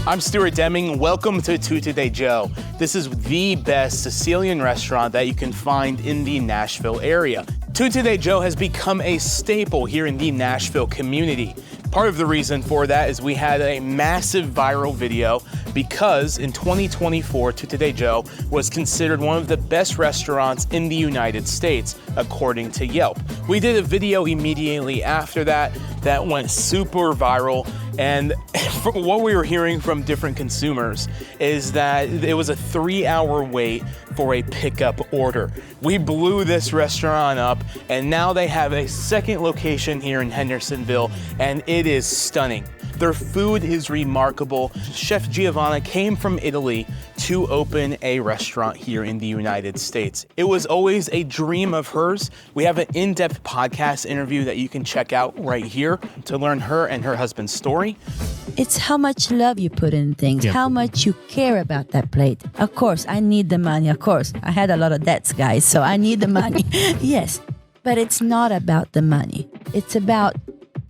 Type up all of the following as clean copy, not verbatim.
I'm Stuart Deming. Welcome to Tutti Da Gio. This is the best Sicilian restaurant that you can find in the Nashville area. Tutti Da Gio has become a staple here in the Nashville community. Part of the reason for that is we had a massive viral video because in 2024, Tutti Da Gio was considered one of the best restaurants in the United States, according to Yelp. We did a video immediately after that went super viral, and from what we were hearing from different consumers is that it was a 3-hour wait for a pickup order. We blew this restaurant up, and now they have a second location here in Hendersonville, and it is stunning. Their food is remarkable. Chef Giovanna came from Italy to open a restaurant here in the United States. It was always a dream of hers. We have an in-depth podcast interview that you can check out right here to learn her and her husband's story. It's how much love you put in things, how much you care about that plate. Of course, I need the money. Of course, I had a lot of debts, guys, so I need the money. Yes, but it's not about the money. It's about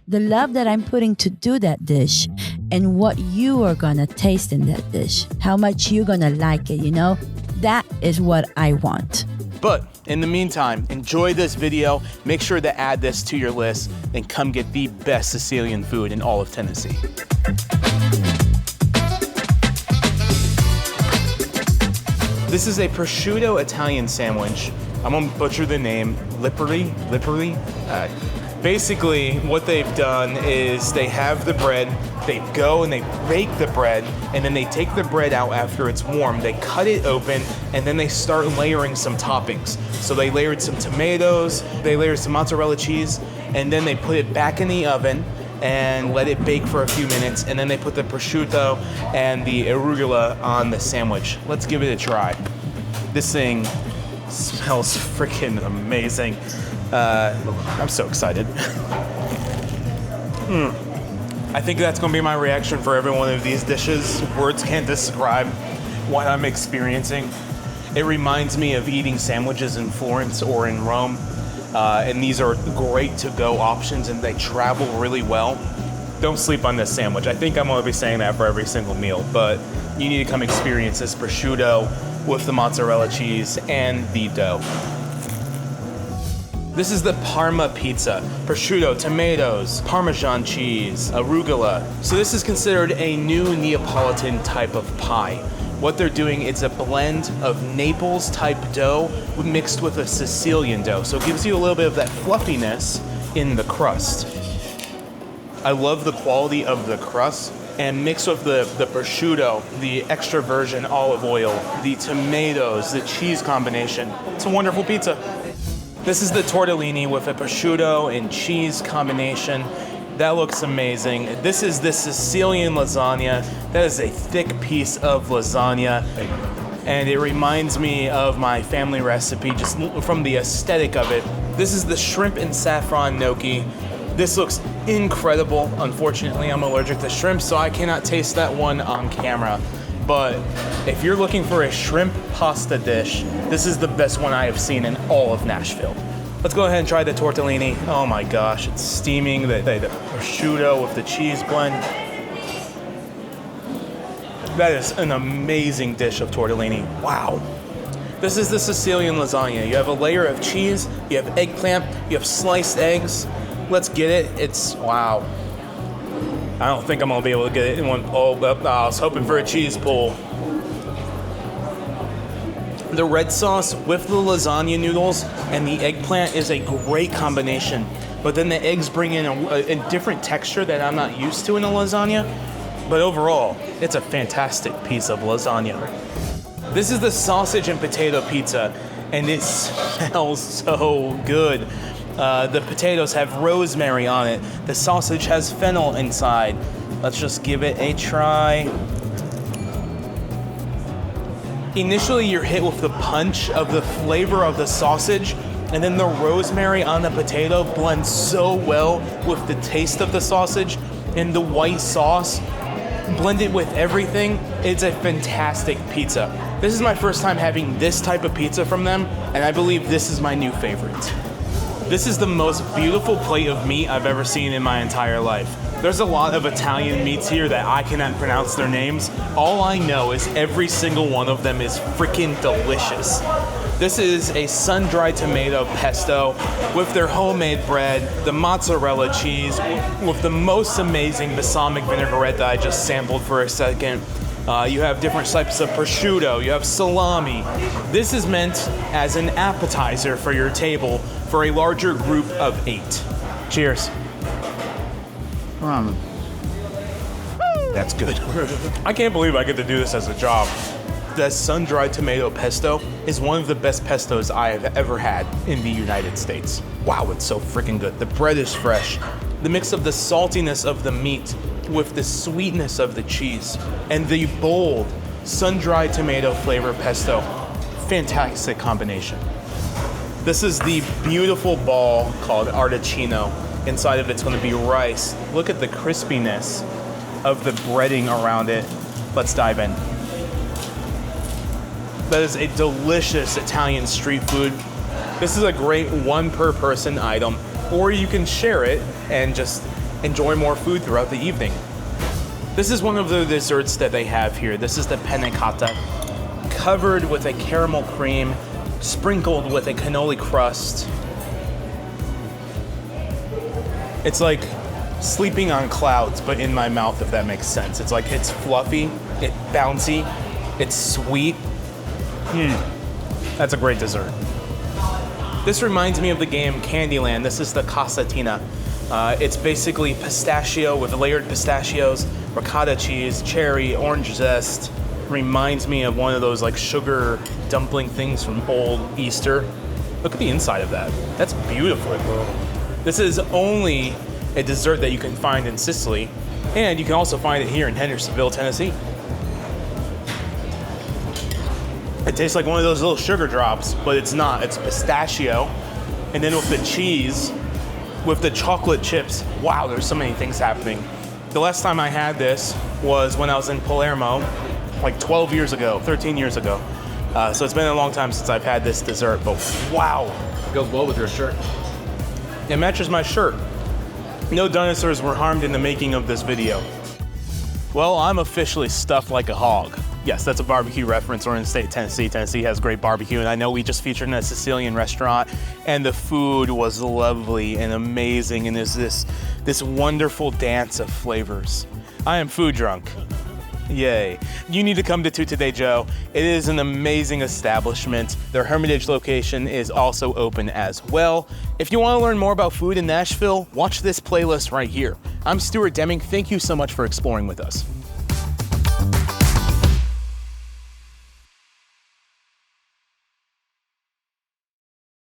the love that I'm putting to do that dish and what you are gonna taste in that dish, how much you're gonna like it, you know? That is what I want. But in the meantime, enjoy this video, make sure to add this to your list, and come get the best Sicilian food in all of Tennessee. This is a prosciutto Italian sandwich. I'm gonna butcher the name, Lipari. Basically, what they've done is they have the bread, they go and they bake the bread, and then they take the bread out after it's warm, they cut it open, and then they start layering some toppings. So they layered some tomatoes, they layered some mozzarella cheese, and then they put it back in the oven and let it bake for a few minutes, and then they put the prosciutto and the arugula on the sandwich. Let's give it a try. This thing smells freaking amazing. I'm so excited. I think that's gonna be my reaction for every one of these dishes. Words can't describe what I'm experiencing. It reminds me of eating sandwiches in Florence or in Rome. And these are great to-go options and they travel really well. Don't sleep on this sandwich. I think I'm gonna be saying that for every single meal, but you need to come experience this prosciutto with the mozzarella cheese and the dough. This is the Parma pizza. Prosciutto, tomatoes, Parmesan cheese, arugula. So this is considered a new Neapolitan type of pie. What they're doing, it's a blend of Naples type dough mixed with a Sicilian dough. So it gives you a little bit of that fluffiness in the crust. I love the quality of the crust, and mixed with the prosciutto, the extra virgin olive oil, the tomatoes, the cheese combination. It's a wonderful pizza. This is the tortellini with a prosciutto and cheese combination. That looks amazing. This is the Sicilian lasagna. That is a thick piece of lasagna. And it reminds me of my family recipe just from the aesthetic of it. This is the shrimp and saffron gnocchi. This looks incredible. Unfortunately, I'm allergic to shrimp, so I cannot taste that one on camera. But if you're looking for a shrimp pasta dish, this is the best one I have seen in all of Nashville. Let's go ahead and try the tortellini. Oh my gosh, it's steaming, the prosciutto with the cheese blend. That is an amazing dish of tortellini. Wow. This is the Sicilian lasagna. You have a layer of cheese, you have eggplant, you have sliced eggs. Let's get it. It's, wow. I don't think I'm gonna be able to get it in one. Oh, I was hoping for a cheese pull. The red sauce with the lasagna noodles and the eggplant is a great combination. But then the eggs bring in a different texture that I'm not used to in a lasagna. But overall, it's a fantastic piece of lasagna. This is the sausage and potato pizza, and it smells so good. The potatoes have rosemary on it. The sausage has fennel inside. Let's just give it a try. Initially, you're hit with the punch of the flavor of the sausage, and then the rosemary on the potato blends so well with the taste of the sausage and the white sauce. Blended with everything, it's a fantastic pizza. This is my first time having this type of pizza from them, and I believe this is my new favorite. This is the most beautiful plate of meat I've ever seen in my entire life. There's a lot of Italian meats here that I cannot pronounce their names. All I know is every single one of them is freaking delicious. This is a sun-dried tomato pesto with their homemade bread, the mozzarella cheese, with the most amazing balsamic vinaigrette that I just sampled for a second. You have different types of prosciutto, you have salami. This is meant as an appetizer for your table for a larger group of 8. Cheers. That's good. I can't believe I get to do this as a job. The sun-dried tomato pesto is one of the best pestos I have ever had in the United States. Wow, it's so freaking good. The bread is fresh. The mix of the saltiness of the meat with the sweetness of the cheese and the bold sun-dried tomato flavor pesto. Fantastic combination. This is the beautiful ball called arrotino. Inside of it's going to be rice. Look at the crispiness of the breading around it. Let's dive in. That is a delicious Italian street food. This is a great one per person item, or you can share it and just enjoy more food throughout the evening. This is one of the desserts that they have here. This is the panna cotta, covered with a caramel cream, sprinkled with a cannoli crust. It's like sleeping on clouds, but in my mouth, if that makes sense. It's like, it's fluffy, it's bouncy, it's sweet. That's a great dessert. This reminds me of the game Candyland. This is the casatina. It's basically pistachio with layered pistachios, ricotta cheese, cherry, orange zest. Reminds me of one of those like sugar dumpling things from old Easter. Look at the inside of that. That's beautiful. This is only a dessert that you can find in Sicily, and you can also find it here in Hendersonville, Tennessee. It tastes like one of those little sugar drops, but it's not. It's pistachio. And then with the cheese, with the chocolate chips, wow, there's so many things happening. The last time I had this was when I was in Palermo, like 12 years ago, 13 years ago. So it's been a long time since I've had this dessert, but wow. It goes well with your shirt. It matches my shirt. No dinosaurs were harmed in the making of this video. Well, I'm officially stuffed like a hog. Yes, that's a barbecue reference. We're in the state of Tennessee. Tennessee has great barbecue, and I know we just featured in a Sicilian restaurant, and the food was lovely and amazing, and there's this wonderful dance of flavors. I am food drunk. Yay. You need to come to Tutti Da Gio. It is an amazing establishment. Their Hermitage location is also open as well. If you want to learn more about food in Nashville, watch this playlist right here. I'm Stuart Deming. Thank you so much for exploring with us.